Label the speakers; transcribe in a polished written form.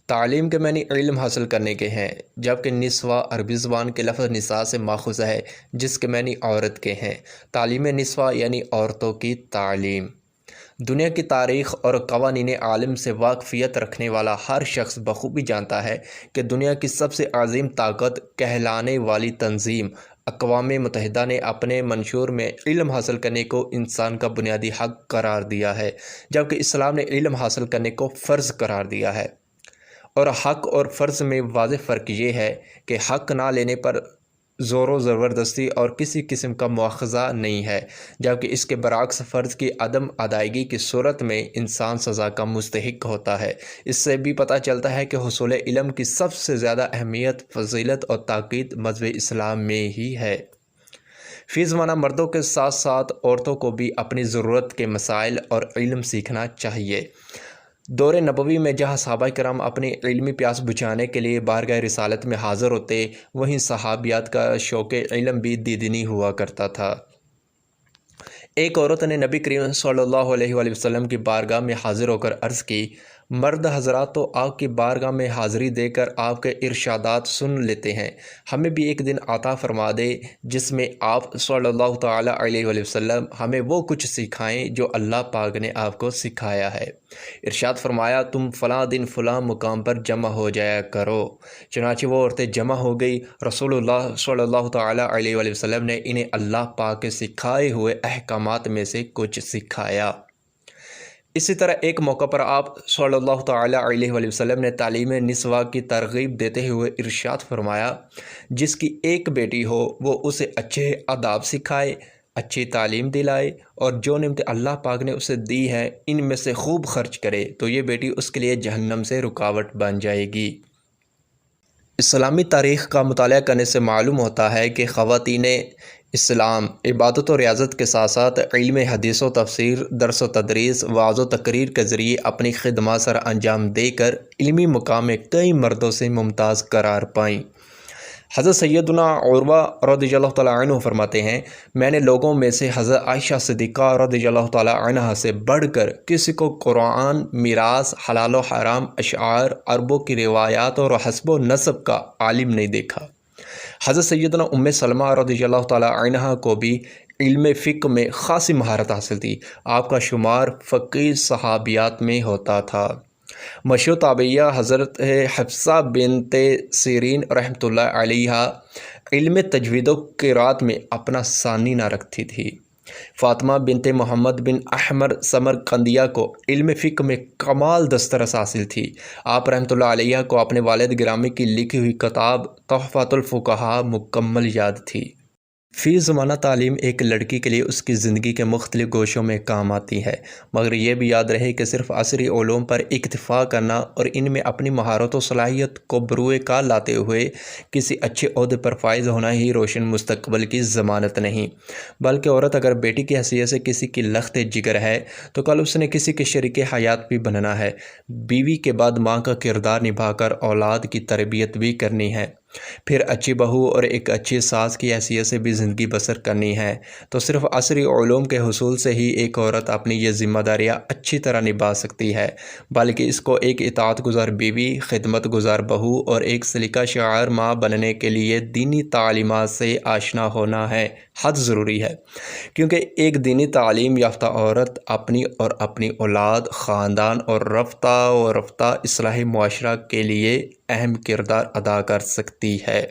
Speaker 1: تعلیم کے معنی علم حاصل کرنے کے ہیں، جبکہ نسوہ عربی زبان کے لفظ نساء سے ماخوذ ہے جس کے معنی عورت کے ہیں۔ تعلیم نسوہ یعنی عورتوں کی تعلیم۔ دنیا کی تاریخ اور قوانین عالم سے واقفیت رکھنے والا ہر شخص بخوبی جانتا ہے کہ دنیا کی سب سے عظیم طاقت کہلانے والی تنظیم اقوام متحدہ نے اپنے منشور میں علم حاصل کرنے کو انسان کا بنیادی حق قرار دیا ہے، جبکہ اسلام نے علم حاصل کرنے کو فرض قرار دیا ہے۔ اور حق اور فرض میں واضح فرق یہ ہے کہ حق نہ لینے پر زور و زبردستی اور کسی قسم کا مواخذہ نہیں ہے، جبکہ اس کے برعکس فرض کی عدم ادائیگی کی صورت میں انسان سزا کا مستحق ہوتا ہے۔ اس سے بھی پتہ چلتا ہے کہ حصول علم کی سب سے زیادہ اہمیت، فضیلت اور تاکید مذہب اسلام میں ہی ہے۔ فی زمانہ مردوں کے ساتھ ساتھ عورتوں کو بھی اپنی ضرورت کے مسائل اور علم سیکھنا چاہیے۔ دور نبوی میں جہاں صحابہ کرام اپنی علمی پیاس بجھانے کے لیے بارگاہ رسالت میں حاضر ہوتے، وہیں صحابیات کا شوق علم بھی دیدنی ہوا کرتا تھا۔ ایک عورت نے نبی کریم صلی اللہ علیہ وآلہ وسلم کی بارگاہ میں حاضر ہو کر عرض کی، مرد حضرات تو آپ کی بارگاہ میں حاضری دے کر آپ کے ارشادات سن لیتے ہیں، ہمیں بھی ایک دن عطا فرما دے جس میں آپ صلی اللہ تعالیٰ علیہ وآلہ وسلم ہمیں وہ کچھ سکھائیں جو اللہ پاک نے آپ کو سکھایا ہے۔ ارشاد فرمایا، تم فلاں دن فلاں مقام پر جمع ہو جایا کرو۔ چنانچہ وہ عورتیں جمع ہو گئی۔ رسول اللہ صلی اللہ تعالیٰ علیہ وآلہ وسلم نے انہیں اللہ پاک کے سکھائے ہوئے احکامات میں سے کچھ سکھایا۔ اسی طرح ایک موقع پر آپ صلی اللہ تعالیٰ علیہ وآلہ وسلم نے تعلیم نسواں کی ترغیب دیتے ہوئے ارشاد فرمایا، جس کی ایک بیٹی ہو وہ اسے اچھے آداب سکھائے، اچھی تعلیم دلائے اور جو نعمت اللہ پاک نے اسے دی ہے ان میں سے خوب خرچ کرے تو یہ بیٹی اس کے لیے جہنم سے رکاوٹ بن جائے گی۔ اسلامی تاریخ کا مطالعہ کرنے سے معلوم ہوتا ہے کہ خواتین اسلام عبادت و ریاضت کے ساتھ ساتھ علم حدیث و تفسیر، درس و تدریس، وعظ و تقریر کے ذریعے اپنی خدمات سر انجام دے کر علمی مقام میں کئی مردوں سے ممتاز قرار پائیں۔ حضرت سیدنا عروہ رضی اللہ تعالیٰ عنہ فرماتے ہیں، میں نے لوگوں میں سے حضرت عائشہ صدیقہ رضی اللہ تعالیٰ عنہ سے بڑھ کر کسی کو قرآن، میراث، حلال و حرام، اشعار، عربوں کی روایات اور حسب و نسب کا عالم نہیں دیکھا۔ حضرت سیدنا ام سلمہ رضی اللہ تعالیٰ عنہ کو بھی علم فقہ میں خاصی مہارت حاصل تھی۔ آپ کا شمار فقیہ صحابیات میں ہوتا تھا۔ مشہور تابعیہ حضرت حفصہ بنت سیرین رحمۃ اللہ علیہا علم تجوید و قرات میں اپنا ثانی نہ رکھتی تھی۔ فاطمہ بنت محمد بن احمر سمرقندیہ کو علم فقہ میں کمال دسترس حاصل تھی۔ آپ رحمۃ اللہ علیہ کو اپنے والد گرامی کی لکھی ہوئی کتاب تحفۃ الفقہاء مکمل یاد تھی۔ فی زمانہ تعلیم ایک لڑکی کے لیے اس کی زندگی کے مختلف گوشوں میں کام آتی ہے، مگر یہ بھی یاد رہے کہ صرف عصری علوم پر اکتفا کرنا اور ان میں اپنی مہارت و صلاحیت کو بروئے کار لاتے ہوئے کسی اچھے عہدے پر فائز ہونا ہی روشن مستقبل کی ضمانت نہیں، بلکہ عورت اگر بیٹی کی حیثیت سے کسی کی لخت جگر ہے تو کل اس نے کسی کے شریک حیات بھی بننا ہے، بیوی کے بعد ماں کا کردار نبھا کر اولاد کی تربیت بھی کرنی ہے، پھر اچھی بہو اور ایک اچھی ساس کی حیثیت سے بھی زندگی بسر کرنی ہے۔ تو صرف عصری علوم کے حصول سے ہی ایک عورت اپنی یہ ذمہ داریاں اچھی طرح نبھا سکتی ہے، بلکہ اس کو ایک اطاعت گزار بیوی، خدمت گزار بہو اور ایک سلیقہ شعار ماں بننے کے لیے دینی تعلیمات سے آشنا ہونا ہے، حد ضروری ہے، کیونکہ ایک دینی تعلیم یافتہ عورت اپنی اور اپنی اولاد، خاندان اور رفتہ اصلاح معاشرہ کے لیے اہم کردار ادا کر سکتی ہے۔